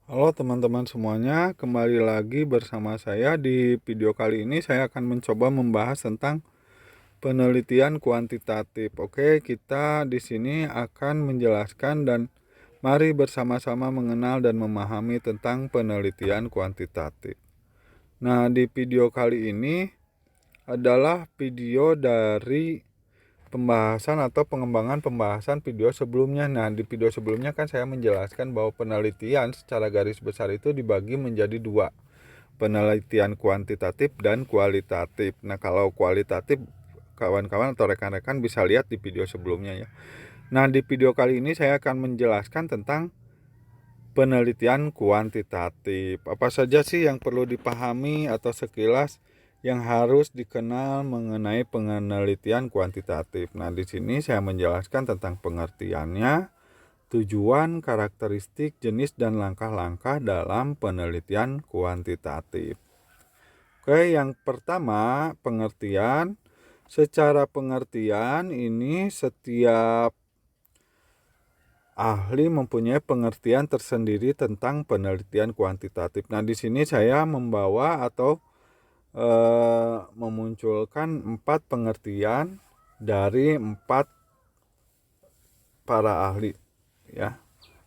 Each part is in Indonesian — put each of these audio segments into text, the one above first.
Halo teman-teman semuanya, kembali lagi bersama saya. Di video kali ini saya akan mencoba membahas tentang penelitian kuantitatif. Oke, kita di sini akan menjelaskan dan mari bersama-sama mengenal dan memahami tentang penelitian kuantitatif. Nah, di video kali ini adalah video dari pembahasan atau pengembangan pembahasan video sebelumnya. Nah, di video sebelumnya kan saya menjelaskan bahwa penelitian secara garis besar itu dibagi menjadi dua, penelitian kuantitatif dan kualitatif. Nah, kalau kualitatif kawan-kawan atau rekan-rekan bisa lihat di video sebelumnya ya. Nah, di video kali ini saya akan menjelaskan tentang penelitian kuantitatif. Apa saja sih yang perlu dipahami atau sekilas yang harus dikenal mengenai penelitian kuantitatif? Nah, di sini saya menjelaskan tentang pengertiannya, tujuan, karakteristik, jenis, dan langkah-langkah dalam penelitian kuantitatif. Oke, yang pertama, pengertian. Secara pengertian ini setiap ahli mempunyai pengertian tersendiri tentang penelitian kuantitatif. Nah, di sini saya membawa atau memunculkan 4 pengertian dari 4 para ahli ya.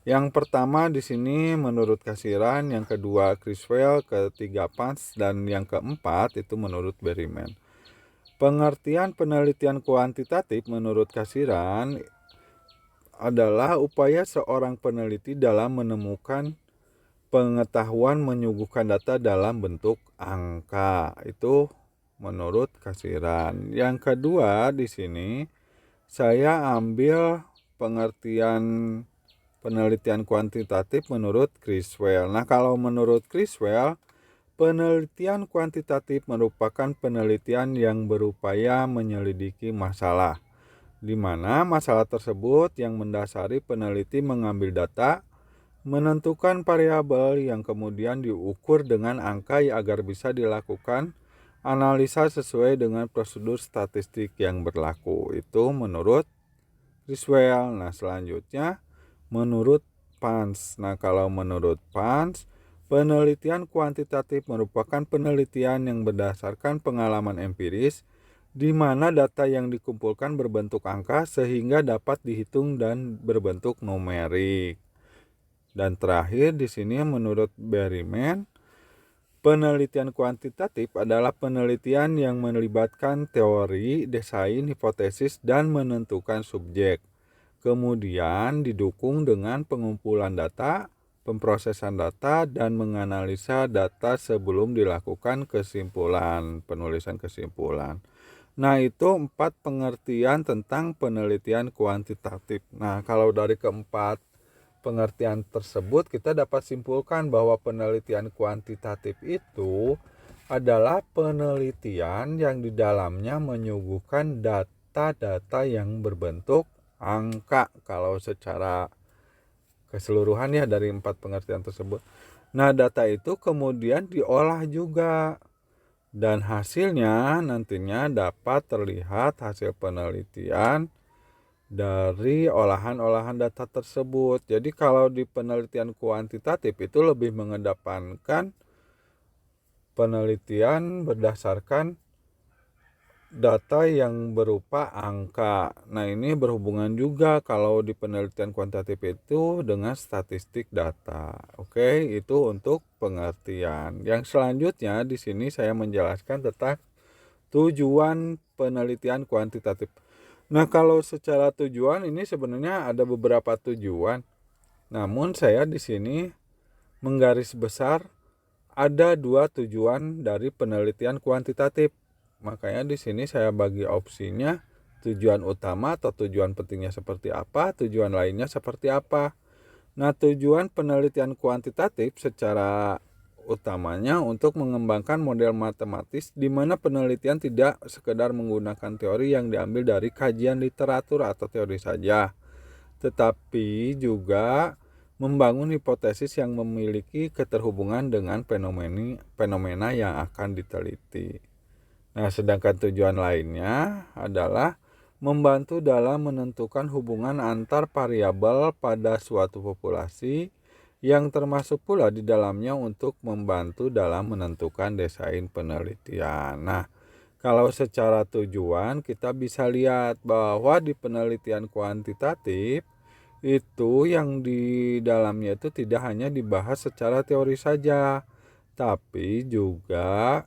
Yang pertama di sini menurut Kasiran, yang kedua Criswell, ketiga Pans, dan yang keempat itu menurut Berryman. Pengertian penelitian kuantitatif menurut Kasiran adalah upaya seorang peneliti dalam menemukan pengetahuan menyuguhkan data dalam bentuk angka. Itu menurut Kasiran. Yang kedua di sini saya ambil pengertian penelitian kuantitatif menurut Criswell. Nah, kalau menurut Criswell, penelitian kuantitatif merupakan penelitian yang berupaya menyelidiki masalah, di mana masalah tersebut yang mendasari peneliti mengambil data, menentukan variabel yang kemudian diukur dengan angka agar bisa dilakukan analisa sesuai dengan prosedur statistik yang berlaku. Itu menurut Criswell. Nah, selanjutnya menurut Pans. Nah, kalau menurut Pans, penelitian kuantitatif merupakan penelitian yang berdasarkan pengalaman empiris di mana data yang dikumpulkan berbentuk angka sehingga dapat dihitung dan berbentuk numerik. Dan terakhir di sini menurut Berryman, penelitian kuantitatif adalah penelitian yang melibatkan teori, desain, hipotesis, dan menentukan subjek. Kemudian didukung dengan pengumpulan data, pemrosesan data, dan menganalisa data sebelum dilakukan kesimpulan, penulisan kesimpulan. Nah, itu 4 pengertian tentang penelitian kuantitatif. Nah, kalau dari keempat pengertian tersebut kita dapat simpulkan bahwa penelitian kuantitatif itu adalah penelitian yang di dalamnya menyuguhkan data-data yang berbentuk angka kalau secara keseluruhan ya dari 4 pengertian tersebut. Nah, data itu kemudian diolah juga dan hasilnya nantinya dapat terlihat hasil penelitian dari olahan-olahan data tersebut. Jadi kalau di penelitian kuantitatif itu lebih mengedepankan penelitian berdasarkan data yang berupa angka. Nah, ini berhubungan juga kalau di penelitian kuantitatif itu dengan statistik data. Oke, itu untuk pengertian. Yang selanjutnya di sini saya menjelaskan tentang tujuan penelitian kuantitatif. Nah, kalau secara tujuan ini sebenarnya ada beberapa tujuan. Namun saya di sini menggaris besar ada 2 tujuan dari penelitian kuantitatif. Makanya di sini saya bagi opsinya tujuan utama atau tujuan pentingnya seperti apa, tujuan lainnya seperti apa. Nah, tujuan penelitian kuantitatif secara utamanya untuk mengembangkan model matematis di mana penelitian tidak sekedar menggunakan teori yang diambil dari kajian literatur atau teori saja, tetapi juga membangun hipotesis yang memiliki keterhubungan dengan fenomena yang akan diteliti. Nah, sedangkan tujuan lainnya adalah membantu dalam menentukan hubungan antar variabel pada suatu populasi yang termasuk pula di dalamnya untuk membantu dalam menentukan desain penelitian. Nah, kalau secara tujuan kita bisa lihat bahwa di penelitian kuantitatif itu yang di dalamnya itu tidak hanya dibahas secara teori saja, tapi juga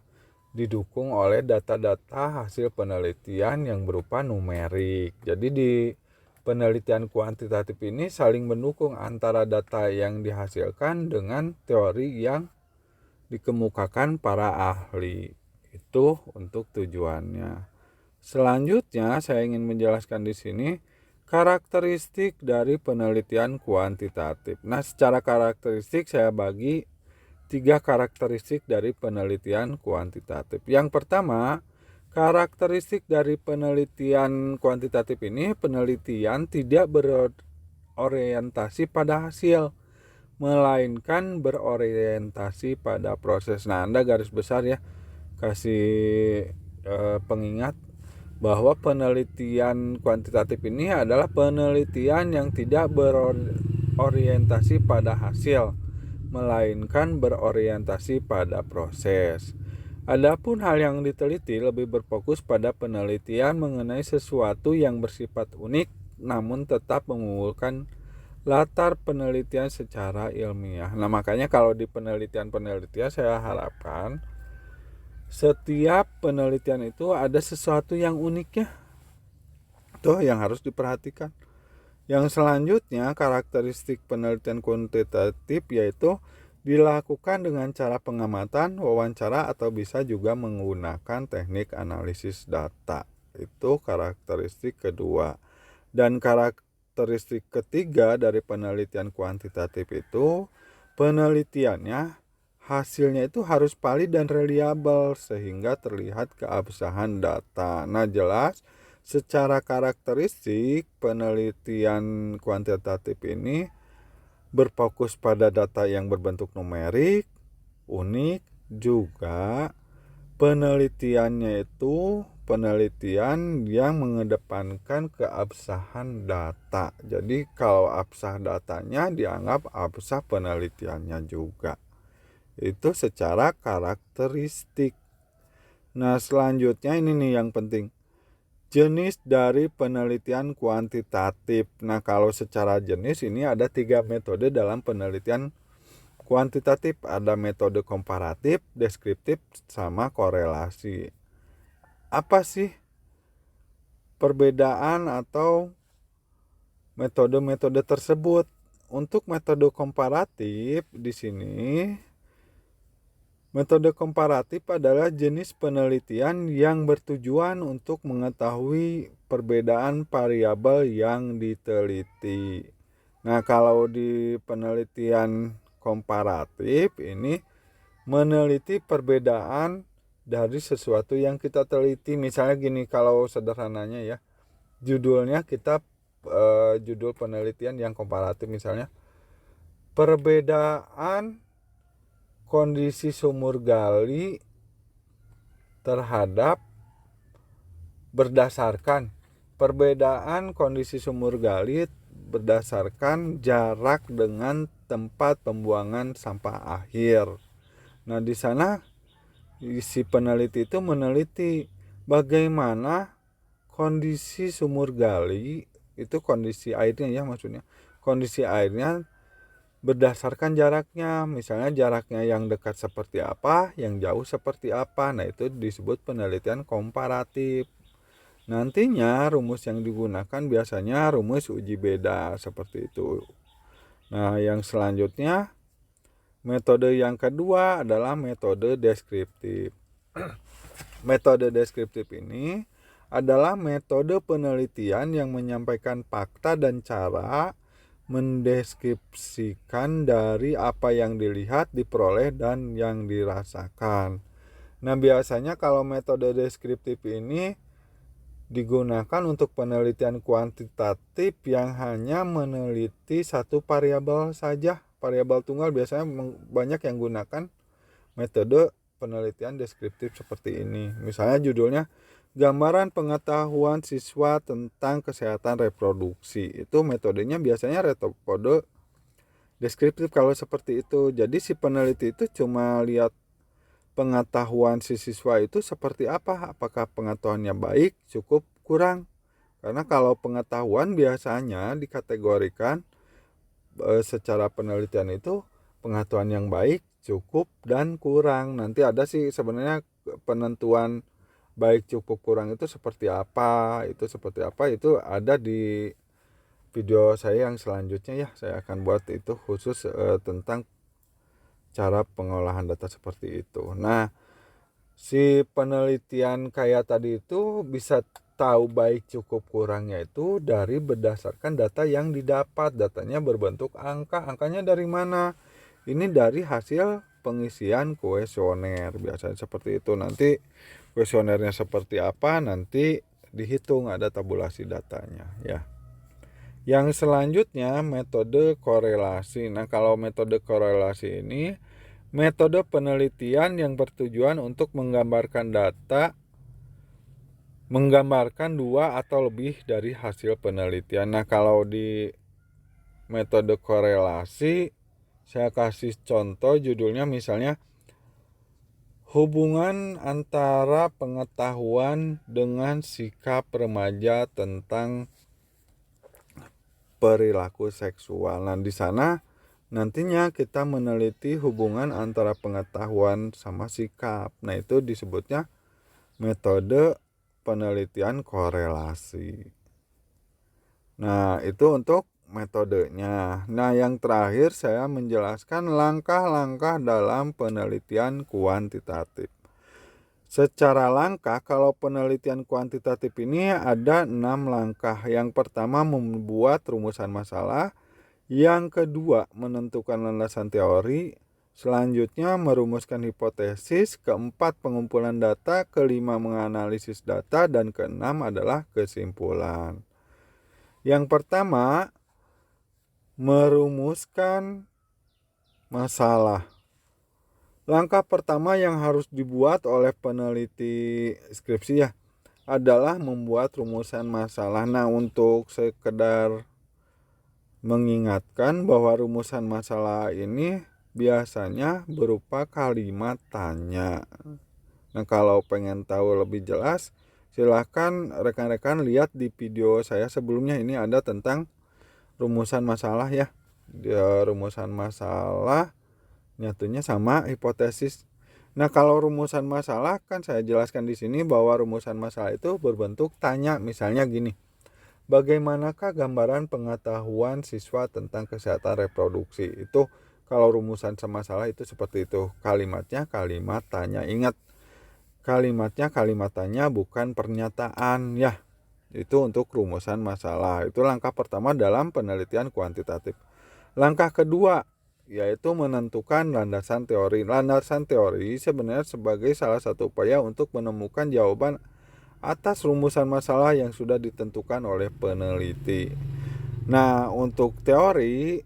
didukung oleh data-data hasil penelitian yang berupa numerik. Jadi di penelitian kuantitatif ini saling mendukung antara data yang dihasilkan dengan teori yang dikemukakan para ahli. Itu untuk tujuannya. Selanjutnya saya ingin menjelaskan di sini karakteristik dari penelitian kuantitatif. Nah, secara karakteristik saya bagi 3 karakteristik dari penelitian kuantitatif. Yang pertama, karakteristik dari penelitian kuantitatif ini, penelitian tidak berorientasi pada hasil, melainkan berorientasi pada proses. Nah, Anda garis besar ya, kasih pengingat bahwa penelitian kuantitatif ini adalah penelitian yang tidak berorientasi pada hasil, melainkan berorientasi pada proses. Adapun hal yang diteliti lebih berfokus pada penelitian mengenai sesuatu yang bersifat unik namun tetap mengunggulkan latar penelitian secara ilmiah. Nah, makanya kalau di penelitian-penelitian saya harapkan setiap penelitian itu ada sesuatu yang uniknya. Itu yang harus diperhatikan. Yang selanjutnya, karakteristik penelitian kuantitatif yaitu dilakukan dengan cara pengamatan, wawancara, atau bisa juga menggunakan teknik analisis data. Itu karakteristik kedua. Dan karakteristik ketiga dari penelitian kuantitatif itu, penelitiannya hasilnya itu harus valid dan reliable sehingga terlihat keabsahan data. Nah, jelas secara karakteristik penelitian kuantitatif ini berfokus pada data yang berbentuk numerik, unik, juga penelitiannya itu penelitian yang mengedepankan keabsahan data. Jadi kalau absah datanya dianggap absah penelitiannya juga. Itu secara karakteristik. Nah, selanjutnya ini nih yang penting. Jenis dari penelitian kuantitatif. Nah, kalau secara jenis ini ada 3 metode dalam penelitian kuantitatif. Ada metode komparatif, deskriptif, sama korelasi. Apa sih perbedaan atau metode-metode tersebut? Untuk metode komparatif di sini, metode komparatif adalah jenis penelitian yang bertujuan untuk mengetahui perbedaan variabel yang diteliti. Nah, kalau di penelitian komparatif ini meneliti perbedaan dari sesuatu yang kita teliti. Misalnya gini, kalau sederhananya ya, judulnya kita judul penelitian yang komparatif misalnya perbedaan kondisi sumur gali terhadap berdasarkan perbedaan kondisi sumur gali berdasarkan jarak dengan tempat pembuangan sampah akhir. Nah, di sana si peneliti itu meneliti bagaimana kondisi sumur gali, itu kondisi airnya ya maksudnya. Kondisi airnya berdasarkan jaraknya, misalnya jaraknya yang dekat seperti apa, yang jauh seperti apa. Nah, itu disebut penelitian komparatif. Nantinya rumus yang digunakan biasanya rumus uji beda seperti itu. Nah, yang selanjutnya metode yang kedua adalah metode deskriptif. Metode deskriptif ini adalah metode penelitian yang menyampaikan fakta dan cara mendeskripsikan dari apa yang dilihat, diperoleh, dan yang dirasakan. Nah, biasanya kalau metode deskriptif ini digunakan untuk penelitian kuantitatif yang hanya meneliti satu variabel saja, variabel tunggal. Biasanya banyak yang gunakan metode penelitian deskriptif seperti ini. Misalnya judulnya gambaran pengetahuan siswa tentang kesehatan reproduksi. Itu metodenya biasanya metode deskriptif kalau seperti itu. Jadi si peneliti itu cuma lihat pengetahuan si siswa itu seperti apa, apakah pengetahuannya baik, cukup, kurang. Karena kalau pengetahuan biasanya dikategorikan secara penelitian itu pengetahuan yang baik, cukup, dan kurang. Nanti ada sih sebenarnya penentuan baik, cukup, kurang itu seperti apa, itu ada di video saya yang selanjutnya ya. Saya akan buat itu khusus tentang cara pengolahan data seperti itu. Nah, si penelitian kayak tadi itu bisa tahu baik, cukup, kurangnya itu dari berdasarkan data yang didapat. Datanya berbentuk angka. Angkanya dari mana? Ini dari hasil pengisian kuesioner. Biasanya seperti itu. Nanti kuesionernya seperti apa, nanti dihitung, ada tabulasi datanya ya. Yang selanjutnya metode korelasi. Nah, kalau metode korelasi ini metode penelitian yang bertujuan untuk menggambarkan dua atau lebih dari hasil penelitian. Nah, kalau di metode korelasi saya kasih contoh judulnya misalnya hubungan antara pengetahuan dengan sikap remaja tentang perilaku seksual. Nah, di sana nantinya kita meneliti hubungan antara pengetahuan sama sikap. Nah, itu disebutnya metode penelitian korelasi. Nah, itu untuk metodenya. Nah, yang terakhir saya menjelaskan langkah-langkah dalam penelitian kuantitatif. Secara langkah, kalau penelitian kuantitatif ini ada 6 langkah. Yang pertama membuat rumusan masalah, yang kedua menentukan landasan teori, selanjutnya merumuskan hipotesis, keempat pengumpulan data, kelima menganalisis data, dan keenam adalah kesimpulan. Yang pertama merumuskan masalah. Langkah pertama yang harus dibuat oleh peneliti skripsi ya adalah membuat rumusan masalah. Nah, untuk sekedar mengingatkan bahwa rumusan masalah ini biasanya berupa kalimat tanya. Nah, kalau pengen tahu lebih jelas, silahkan rekan-rekan lihat di video saya sebelumnya. Ini ada tentang rumusan masalah ya. Rumusan masalah nyatunya sama hipotesis. Nah, kalau rumusan masalah kan saya jelaskan di sini bahwa rumusan masalah itu berbentuk tanya. Misalnya gini, bagaimanakah gambaran pengetahuan siswa tentang kesehatan reproduksi? Itu kalau rumusan masalah itu seperti itu. Kalimatnya kalimat tanya. Ingat, kalimatnya kalimat tanya bukan pernyataan ya. Itu untuk rumusan masalah. Itu langkah pertama dalam penelitian kuantitatif. Langkah kedua yaitu menentukan landasan teori. Landasan teori sebenarnya sebagai salah satu upaya untuk menemukan jawaban atas rumusan masalah yang sudah ditentukan oleh peneliti. Nah, untuk teori,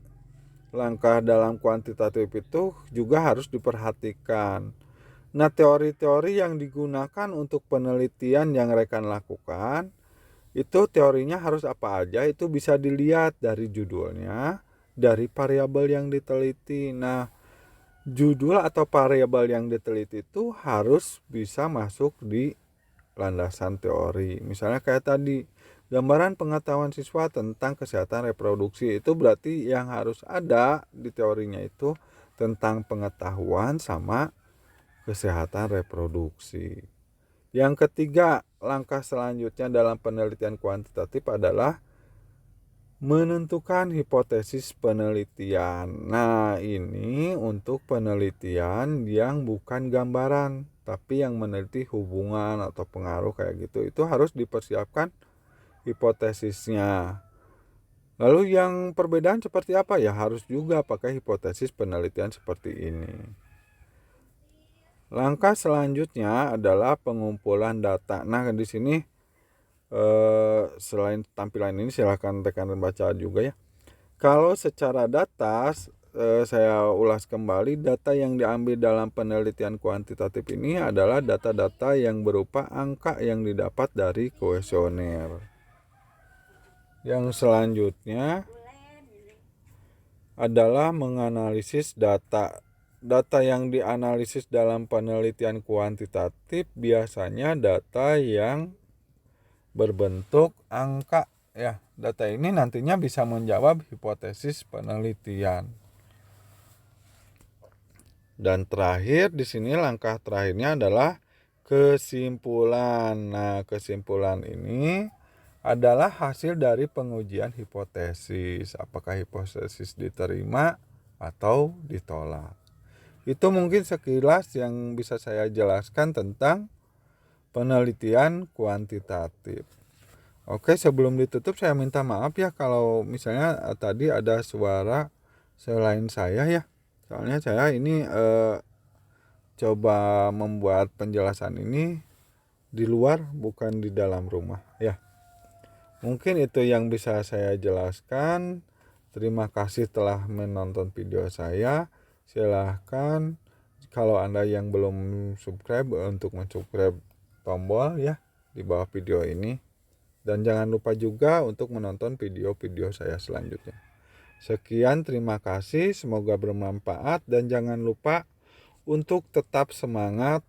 langkah dalam kuantitatif itu juga harus diperhatikan. Nah, teori-teori yang digunakan untuk penelitian yang rekan lakukan, itu teorinya harus apa aja, itu bisa dilihat dari judulnya, dari variabel yang diteliti. Nah, judul atau variabel yang diteliti itu harus bisa masuk di landasan teori. Misalnya kayak tadi, gambaran pengetahuan siswa tentang kesehatan reproduksi, itu berarti yang harus ada di teorinya itu tentang pengetahuan sama kesehatan reproduksi. Yang ketiga, langkah selanjutnya dalam penelitian kuantitatif adalah menentukan hipotesis penelitian. Nah, ini untuk penelitian yang bukan gambaran, tapi yang meneliti hubungan atau pengaruh kayak gitu. Itu harus dipersiapkan hipotesisnya. Lalu yang perbedaan seperti apa ya? Harus juga pakai hipotesis penelitian seperti ini. Langkah selanjutnya adalah pengumpulan data. Nah, di sini selain tampilan ini silahkan tekan dan baca juga ya. Kalau secara data saya ulas kembali, data yang diambil dalam penelitian kuantitatif ini adalah data-data yang berupa angka yang didapat dari kuesioner. Yang selanjutnya adalah menganalisis data. Data yang dianalisis dalam penelitian kuantitatif biasanya data yang berbentuk angka ya. Data ini nantinya bisa menjawab hipotesis penelitian. Dan terakhir di sini langkah terakhirnya adalah kesimpulan. Nah, kesimpulan ini adalah hasil dari pengujian hipotesis. Apakah hipotesis diterima atau ditolak. Itu mungkin sekilas yang bisa saya jelaskan tentang penelitian kuantitatif. Oke, sebelum ditutup saya minta maaf ya kalau misalnya tadi ada suara selain saya ya. Soalnya saya ini coba membuat penjelasan ini di luar bukan di dalam rumah ya. Mungkin itu yang bisa saya jelaskan. Terima kasih telah menonton video saya. Silahkan kalau Anda yang belum subscribe untuk subscribe tombol ya di bawah video ini. Dan jangan lupa juga untuk menonton video-video saya selanjutnya. Sekian, terima kasih. Semoga bermanfaat dan jangan lupa untuk tetap semangat